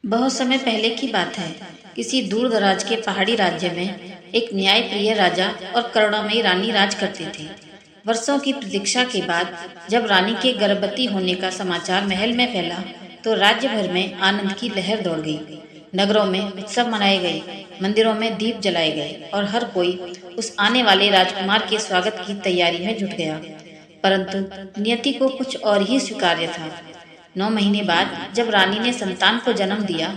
बहुत समय पहले की बात है। किसी दूर दराज के पहाड़ी राज्य में एक न्यायप्रिय राजा और करुणामयी रानी राज करते थे। वर्षों की प्रतीक्षा के बाद जब रानी के गर्भवती होने का समाचार महल में फैला तो राज्य भर में आनंद की लहर दौड़ गई। नगरों में उत्सव मनाए गए, मंदिरों में दीप जलाए गए और हर कोई उस आने वाले राजकुमार के स्वागत की तैयारी में जुट गया। परंतु नियति को कुछ और ही स्वीकार्य था। 9 महीने बाद जब रानी ने संतान को जन्म दिया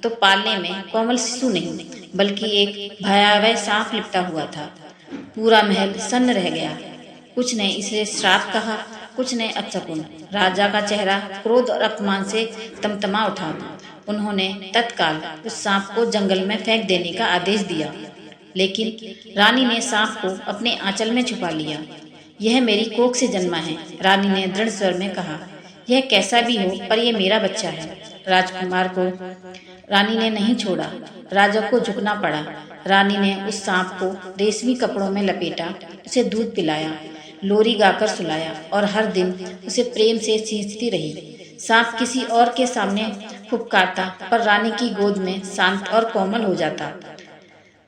तो पालने में कोमल शिशु नहीं बल्कि एक भयावह सांप लिपटा हुआ था। पूरा महल सन्न रह गया। कुछ ने इसे श्राप कहा, कुछ ने अपशकुन। राजा का चेहरा क्रोध और अपमान से तमतमा उठा। उन्होंने तत्काल उस सांप को जंगल में फेंक देने का आदेश दिया, लेकिन रानी ने सांप को अपने आंचल में छुपा लिया। यह मेरी कोख से जन्मा है, रानी ने दृढ़ स्वर में कहा। यह कैसा भी हो पर यह मेरा बच्चा है। राजकुमार को रानी ने नहीं छोड़ा। राजा को झुकना पड़ा। रानी ने उस सांप को रेशमी कपड़ों में लपेटा, उसे दूध पिलाया, लोरी गाकर सुलाया और हर दिन उसे प्रेम से सींचती रही। सांप किसी और के सामने फुफकारता पर रानी की गोद में शांत और कोमल हो जाता।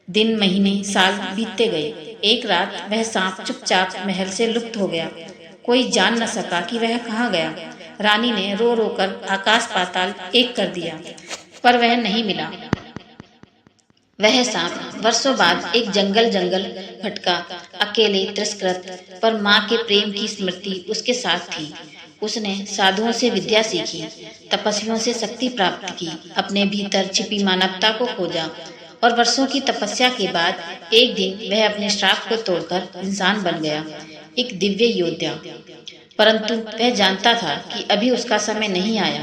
दिन, महीने, साल बीतते गए। एक रात वह सांप चुपचाप महल से लुप्त हो गया। कोई जान न सका कि वह कहाँ गया। रानी ने रो रो कर आकाश पाताल एक कर दिया, पर वह नहीं मिला। वह सांप वर्षों बाद एक जंगल भटका, अकेले, तिरस्कृत, पर माँ के प्रेम की स्मृति उसके साथ थी। उसने साधुओं से विद्या सीखी, तपस्वियों से शक्ति प्राप्त की, अपने भीतर छिपी मानवता को खोजा और वर्षों की तपस्या के बाद एक दिन वह अपने श्राप को तोड़कर इंसान बन गया, एक दिव्य योद्धा। परंतु वह जानता था कि अभी उसका समय नहीं आया।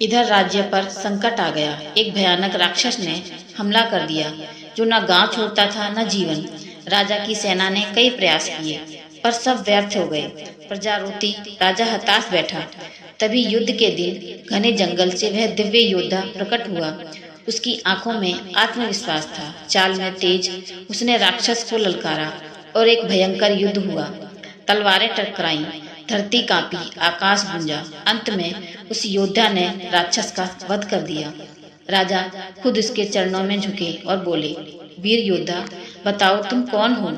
इधर राज्य पर संकट आ गया। एक भयानक राक्षस ने हमला कर दिया जो न गांव छोड़ता था न जीवन। राजा की सेना ने कई प्रयास किए पर सब व्यर्थ हो गए। प्रजा रोती, राजा हताश बैठा। तभी युद्ध के दिन घने जंगल से वह दिव्य योद्धा प्रकट हुआ। उसकी आंखों में आत्मविश्वास था, चाल में तेज। उसने राक्षस को ललकारा और एक भयंकर युद्ध हुआ। तलवारें टकराईं, धरती कांपी, आकाश गूंजा। अंत में उस योद्धा ने राक्षस का वध कर दिया। राजा खुद उसके चरणों में झुके और बोले, वीर योद्धा, बताओ तुम कौन हो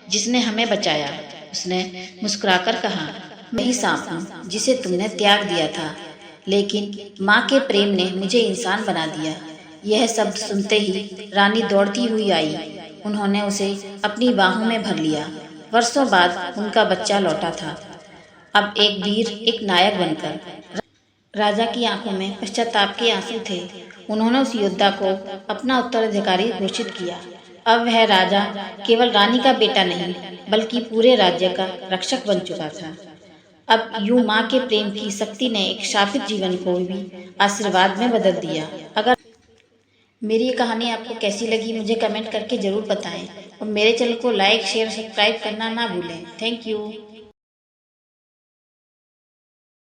जिसने हमें बचाया। उसने मुस्कुराकर कहा, मैं ही सांप हूँ जिसे तुमने त्याग दिया था, लेकिन माँ के प्रेम ने मुझे इंसान बना दिया। यह शब्द सुनते ही रानी दौड़ती हुई आई। उन्होंने उसे अपनी बाहों में भर लिया। वर्षों बाद उनका बच्चा लौटा था, अब एक वीर, एक नायक बनकर। राजा की आंखों में पश्चाताप के आंसू थे। उन्होंने उस योद्धा को अपना उत्तराधिकारी घोषित किया। अब वह राजा केवल रानी का बेटा नहीं बल्कि पूरे राज्य का रक्षक बन चुका था। अब यूं माँ के प्रेम की शक्ति ने एक शापित जीवन को भी आशीर्वाद में बदल दिया। अगर मेरी ये कहानी आपको कैसी लगी मुझे कमेंट करके ज़रूर बताएं और मेरे चैनल को लाइक, शेयर, सब्सक्राइब करना ना भूलें। Thank you.